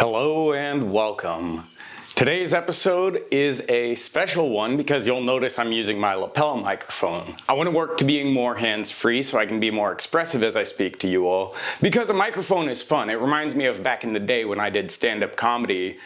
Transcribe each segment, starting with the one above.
Hello and welcome. Today's episode is a special one because you'll notice I'm using my lapel microphone. I want to work to being more hands-free so I can be more expressive as I speak to you all. Because a microphone is fun. It reminds me of back in the day when I did stand-up comedy.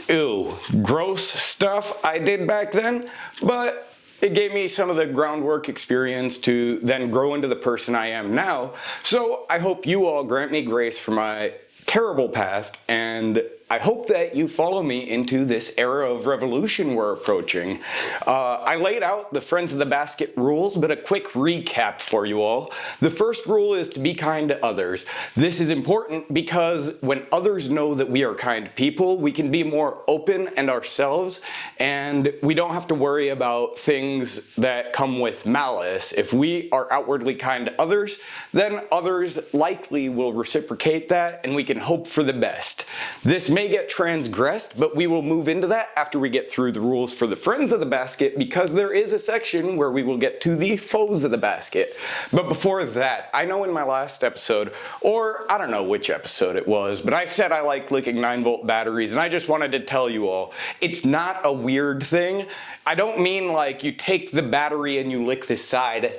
Ew, gross stuff I did back then, but it gave me some of the groundwork experience to then grow into the person I am now. So I hope you all grant me grace for my terrible past, and I hope that you follow me into this era of revolution we're approaching. I laid out the Friends of the Basket rules, but a quick recap for you all. The first rule is to be kind to others. This is important because when others know that we are kind people, we can be more open and ourselves, and we don't have to worry about things that come with malice. If we are outwardly kind to others, then others likely will reciprocate that, and we can hope for the best. This may get transgressed, but we will move into that after we get through the rules for the Friends of the Basket, because there is a section where we will get to the Foes of the Basket. But before that, I know in my last episode, or I don't know which episode it was, but I said I like licking 9-volt batteries, and I just wanted to tell you all, it's not a weird thing. I don't mean like you take the battery and you lick the side.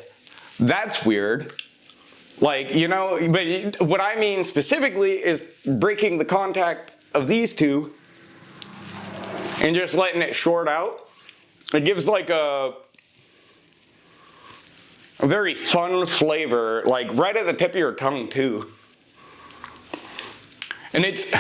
That's weird. Like, you know, but what I mean specifically is breaking the contact of these two and just letting it short out. It gives like a very fun flavor, like right at the tip of your tongue too. And it's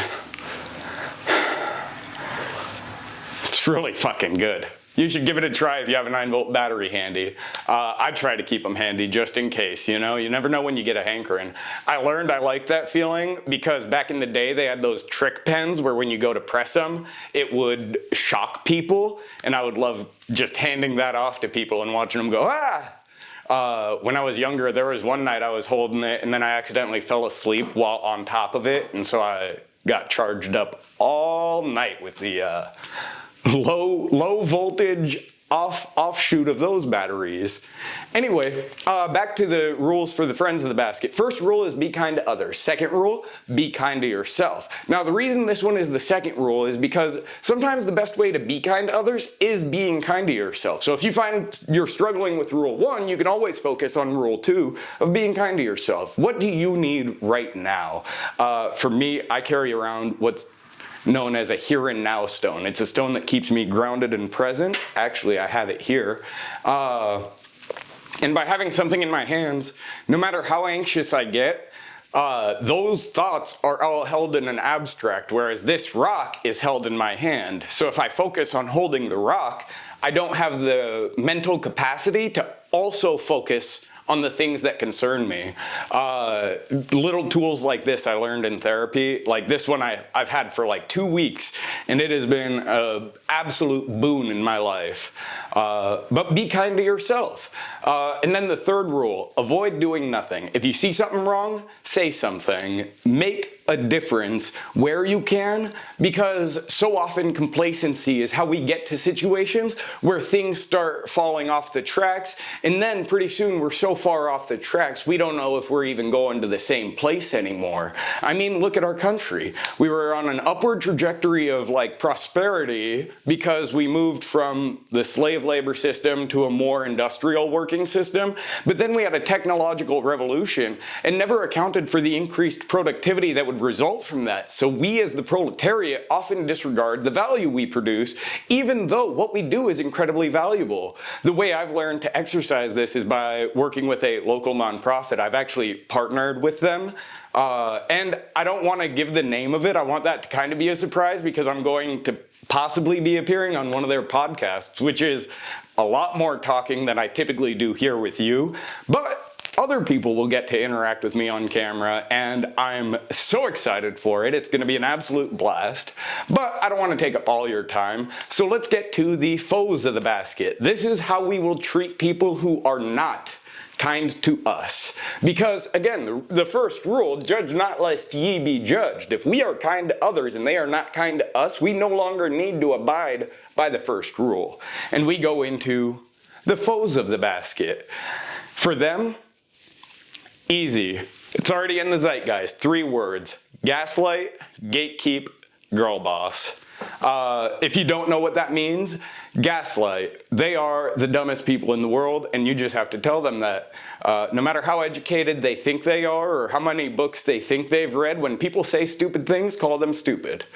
really fucking good. You should give it a try if you have a 9-volt battery handy. I try to keep them handy just in case, you know? You never know when you get a hankering. I learned I like that feeling because back in the day they had those trick pens where when you go to press them, it would shock people, and I would love just handing that off to people and watching them go, ah! When I was younger, there was one night I was holding it and then I accidentally fell asleep while on top of it, and so I got charged up all night with the low voltage offshoot of those batteries. Anyway, back to the rules for the Friends of the Basket. First rule is be kind to others. Second rule, be kind to yourself. Now the reason this one is the second rule is because sometimes the best way to be kind to others is being kind to yourself. So if you find you're struggling with rule 1, you can always focus on rule 2 of being kind to yourself. What do you need right now? For me, I carry around what's known as a here and now stone. It's a stone that keeps me grounded and present. Actually, I have it here. And by having something in my hands, no matter how anxious I get, those thoughts are all held in an abstract, whereas this rock is held in my hand. So if I focus on holding the rock, I don't have the mental capacity to also focus on the things that concern me. Little tools like this I learned in therapy. Like this one I've had for like 2 weeks, and it has been an absolute boon in my life. But be kind to yourself. And then the third rule, avoid doing nothing. If you see something wrong, say something. Make a difference where you can, because so often complacency is how we get to situations where things start falling off the tracks, and then pretty soon we're so far off the tracks we don't know if we're even going to the same place anymore. I mean, look at our country. We were on an upward trajectory of like prosperity because we moved from the slave labor system to a more industrial working system, but then we had a technological revolution and never accounted for the increased productivity that would result from that. So we as the proletariat often disregard the value we produce, even though what we do is incredibly valuable. The way I've learned to exercise this is by working with a local nonprofit. I've actually partnered with them. And I don't want to give the name of it. I want that to kind of be a surprise because I'm going to possibly be appearing on one of their podcasts, which is a lot more talking than I typically do here with you. But other people will get to interact with me on camera, and I'm so excited for it. It's going to be an absolute blast. But I don't want to take up all your time, so let's get to the Foes of the Basket. This is how we will treat people who are not kind to us. Because again, the first rule, judge not lest ye be judged. If we are kind to others and they are not kind to us, we no longer need to abide by the first rule. And we go into the Foes of the Basket. For them, easy. It's already in the zeitgeist. 3 words. Gaslight, gatekeep, girl boss. If you don't know what that means, gaslight. They are the dumbest people in the world, and you just have to tell them that. No matter how educated they think they are, or how many books they think they've read, when people say stupid things, call them stupid.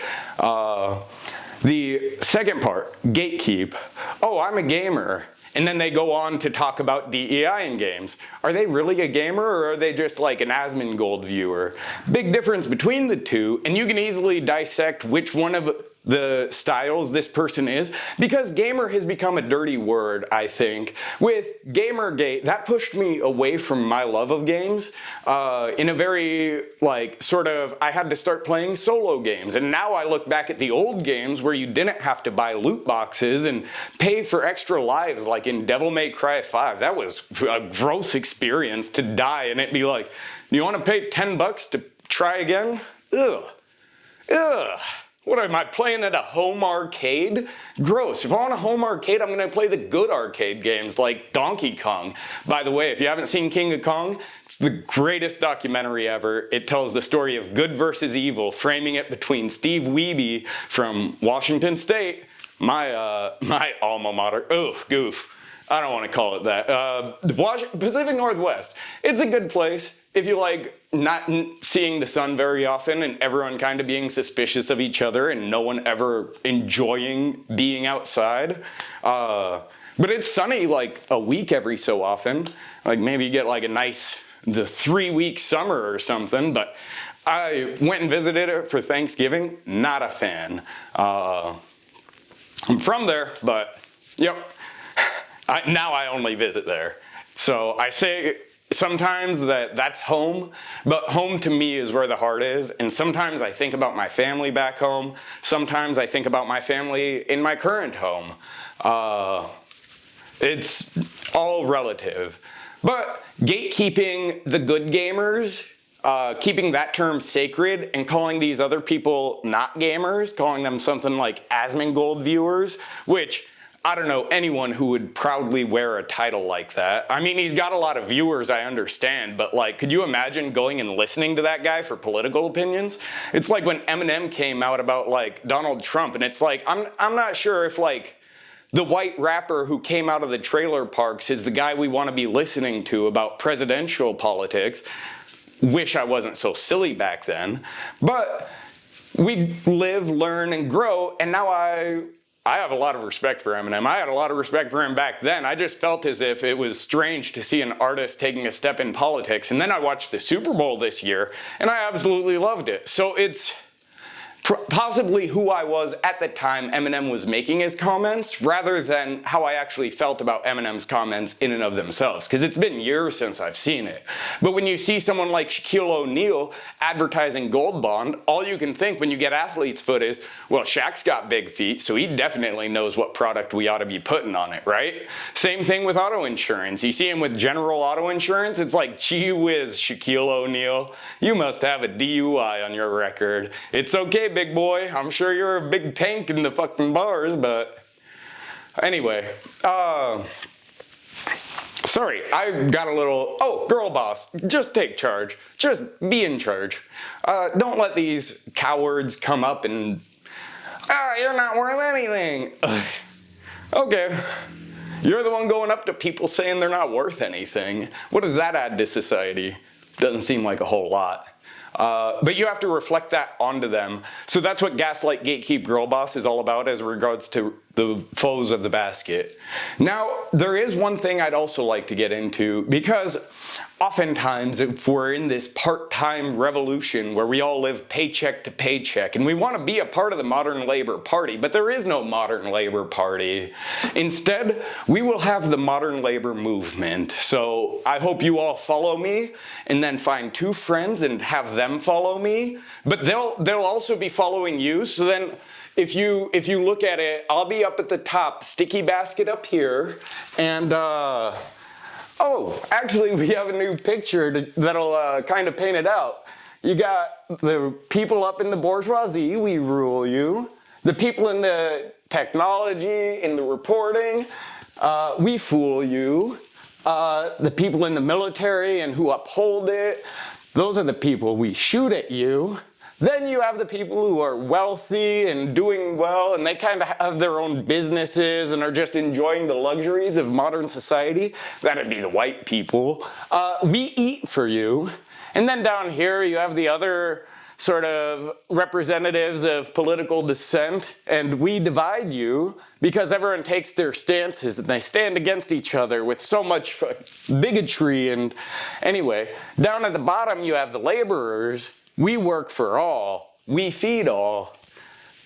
The second part, gatekeep. Oh, I'm a gamer. And then they go on to talk about DEI in games. Are they really a gamer, or are they just like an Asmongold viewer? Big difference between the two, and you can easily dissect which one of the styles this person is, because gamer has become a dirty word, I think. With Gamergate, that pushed me away from my love of games in a very, like, sort of, I had to start playing solo games. And now I look back at the old games where you didn't have to buy loot boxes and pay for extra lives, like in Devil May Cry 5. That was a gross experience to die and it be like, do you want to pay 10 bucks to try again? Ugh. Ugh. What am I playing at a home arcade? Gross. If I want a home arcade, I'm going to play the good arcade games like Donkey Kong. By the way, if you haven't seen King of Kong, it's the greatest documentary ever. It tells the story of good versus evil, framing it between Steve Wiebe from Washington State, my alma mater. Oof, goof. I don't want to call it that. Pacific Northwest. It's a good place if you like not seeing the sun very often and everyone kind of being suspicious of each other and no one ever enjoying being outside. But it's sunny like a week every so often. Like maybe you get like a nice 3-week summer or something. But I went and visited it for Thanksgiving. Not a fan. I'm from there, but yep. Now I only visit there. So I say sometimes that's home, but home to me is where the heart is. And sometimes I think about my family back home. Sometimes I think about my family in my current home. It's all relative. But gatekeeping the good gamers, keeping that term sacred and calling these other people not gamers, calling them something like Asmongold viewers, which I don't know anyone who would proudly wear a title like that. I mean, he's got a lot of viewers, I understand, but like, could you imagine going and listening to that guy for political opinions? It's like when Eminem came out about like Donald Trump, and it's like, I'm not sure if like the white rapper who came out of the trailer parks is the guy we want to be listening to about presidential politics. Wish I wasn't so silly back then. But we live, learn, and grow, and now I have a lot of respect for Eminem. I had a lot of respect for him back then. I just felt as if it was strange to see an artist taking a step in politics. And then I watched the Super Bowl this year, and I absolutely loved it. So it's possibly who I was at the time Eminem was making his comments, rather than how I actually felt about Eminem's comments in and of themselves, because it's been years since I've seen it. But when you see someone like Shaquille O'Neal advertising Gold Bond, all you can think when you get athlete's foot is, well, Shaq's got big feet, so he definitely knows what product we ought to be putting on it, right? Same thing with auto insurance. You see him with General Auto Insurance, it's like, gee whiz, Shaquille O'Neal, you must have a DUI on your record. It's okay, big boy. I'm sure you're a big tank in the fucking bars, but anyway. Sorry, I got a little, oh, girl boss, just take charge. Just be in charge. Don't let these cowards come up and, you're not worth anything. Okay. You're the one going up to people saying they're not worth anything. What does that add to society? Doesn't seem like a whole lot. But you have to reflect that onto them. So that's what Gaslight Gatekeep Girl Boss is all about as regards to the foes of the basket. Now, there is one thing I'd also like to get into, because oftentimes if we're in this part-time revolution where we all live paycheck to paycheck and we want to be a part of the modern Labor Party, but there is no modern Labor Party. Instead, we will have the modern labor movement. So I hope you all follow me and then find 2 friends and have them follow me, but they'll also be following you. So then if you look at it, I'll be up at the top, sticky basket up here, and oh, actually we have a new picture that'll kind of paint it out. You got the people up in the bourgeoisie, we rule you. The people in the technology, in the reporting, we fool you. The people in the military and who uphold it, those are the people we shoot at you. Then you have the people who are wealthy and doing well, and they kind of have their own businesses and are just enjoying the luxuries of modern society. That'd be the white people. We eat for you. And then down here you have the other sort of representatives of political dissent, and we divide you because everyone takes their stances and they stand against each other with so much bigotry. And anyway, down at the bottom you have the laborers. We work for all, we feed all,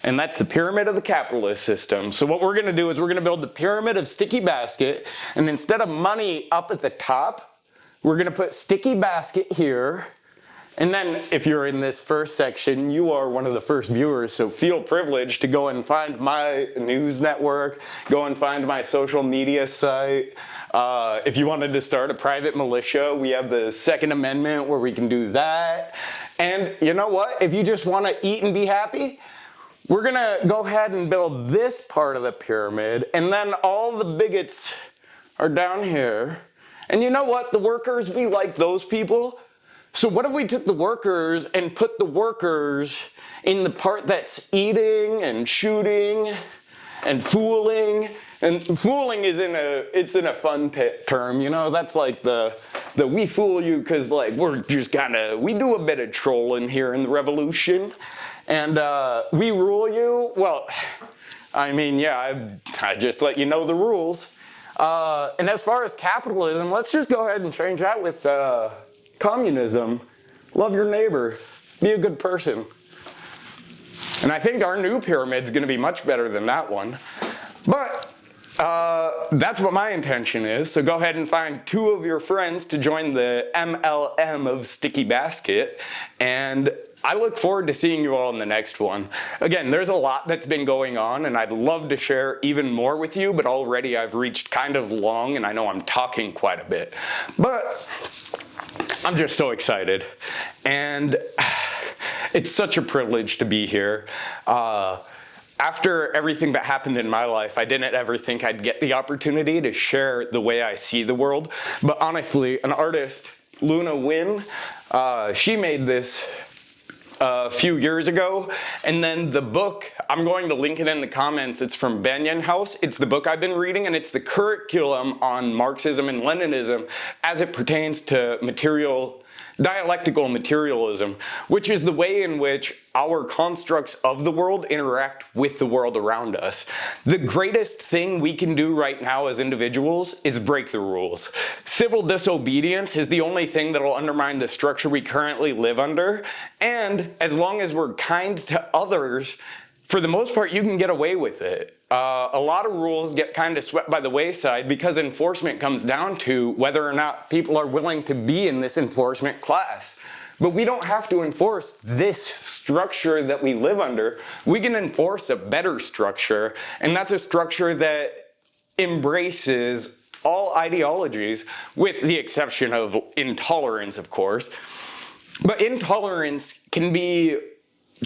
and that's the pyramid of the capitalist system. So what we're gonna do is we're gonna build the pyramid of sticky basket, and instead of money up at the top, we're gonna put sticky basket here. And then if you're in this first section, you are one of the first viewers, so feel privileged to go and find my news network, go and find my social media site. If you wanted to start a private militia, we have the Second Amendment where we can do that. And you know what? If you just want to eat and be happy, we're gonna go ahead and build this part of the pyramid, and then all the bigots are down here. And you know what? The workers, we like those people. So what if we took the workers and put the workers in the part that's eating and shooting and fooling? And fooling is in a fun term, you know? That's like the we fool you because like we're just we do a bit of trolling here in the revolution. And we rule you? Well, I mean, yeah, I just let you know the rules. And as far as capitalism, let's just go ahead and change that with communism. Love your neighbor. Be a good person. And I think our new pyramid's gonna be much better than that one. But that's what my intention is. So go ahead and find 2 of your friends to join the MLM of Sticky Basket. And I look forward to seeing you all in the next one. Again, there's a lot that's been going on, and I'd love to share even more with you, but already I've reached kind of long, and I know I'm talking quite a bit. But I'm just so excited, and it's such a privilege to be here. After everything that happened in my life, I didn't ever think I'd get the opportunity to share the way I see the world. But honestly, an artist, Luna Wynn, she made this a few years ago, and then the book, I'm going to link it in the comments, it's from Banyan House. It's the book I've been reading, and it's the curriculum on Marxism and Leninism as it pertains to dialectical materialism, which is the way in which our constructs of the world interact with the world around us. The greatest thing we can do right now as individuals is break the rules. Civil disobedience is the only thing that will undermine the structure we currently live under, and as long as we're kind to others, for the most part, you can get away with it. A lot of rules get kind of swept by the wayside because enforcement comes down to whether or not people are willing to be in this enforcement class. But we don't have to enforce this structure that we live under. We can enforce a better structure, and that's a structure that embraces all ideologies, with the exception of intolerance, of course. But intolerance can be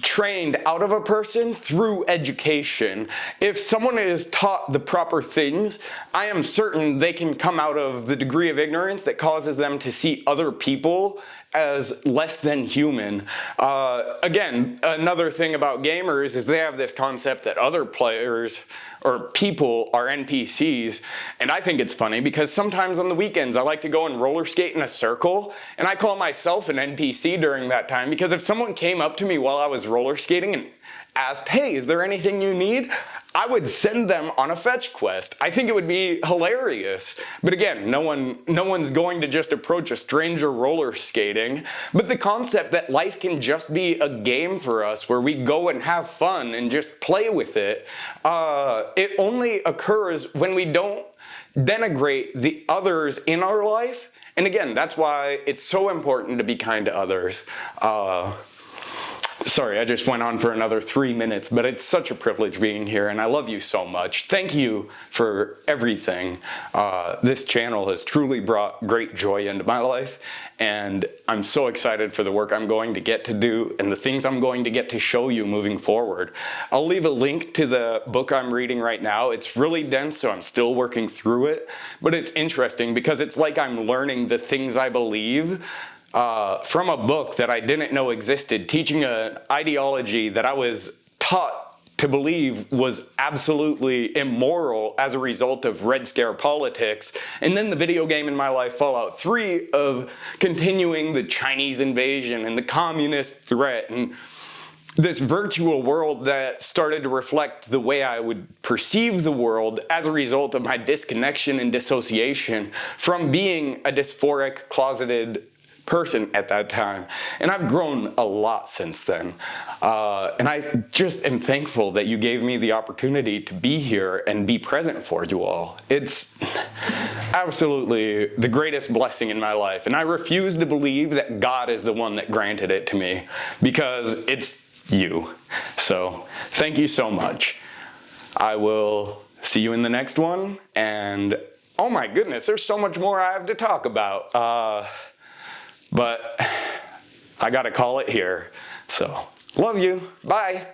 trained out of a person through education. If someone is taught the proper things, I am certain they can come out of the degree of ignorance that causes them to see other people as less than human. Again, another thing about gamers is they have this concept that other players or people are NPCs, and I think it's funny because sometimes on the weekends I like to go and roller skate in a circle, and I call myself an NPC during that time because if someone came up to me while I was roller skating and asked, hey, is there anything you need? I would send them on a fetch quest. I think it would be hilarious. But again, no one's going to just approach a stranger roller skating. But the concept that life can just be a game for us where we go and have fun and just play with it, it only occurs when we don't denigrate the others in our life. And again, that's why it's so important to be kind to others. Sorry, I just went on for another 3 minutes, but it's such a privilege being here, and I love you so much. Thank you for everything. This channel has truly brought great joy into my life, and I'm so excited for the work I'm going to get to do and the things I'm going to get to show you moving forward. I'll leave a link to the book I'm reading right now. It's really dense, so I'm still working through it, but it's interesting because it's like I'm learning the things I believe from a book that I didn't know existed, teaching an ideology that I was taught to believe was absolutely immoral as a result of Red Scare politics, and then the video game in my life, Fallout 3, of continuing the Chinese invasion and the communist threat, and this virtual world that started to reflect the way I would perceive the world as a result of my disconnection and dissociation from being a dysphoric, closeted person at that time. And I've grown a lot since then. And I just am thankful that you gave me the opportunity to be here and be present for you all. It's absolutely the greatest blessing in my life. And I refuse to believe that God is the one that granted it to me, because it's you. So thank you so much. I will see you in the next one. And oh my goodness, there's so much more I have to talk about. But I gotta call it here. So, love you. Bye.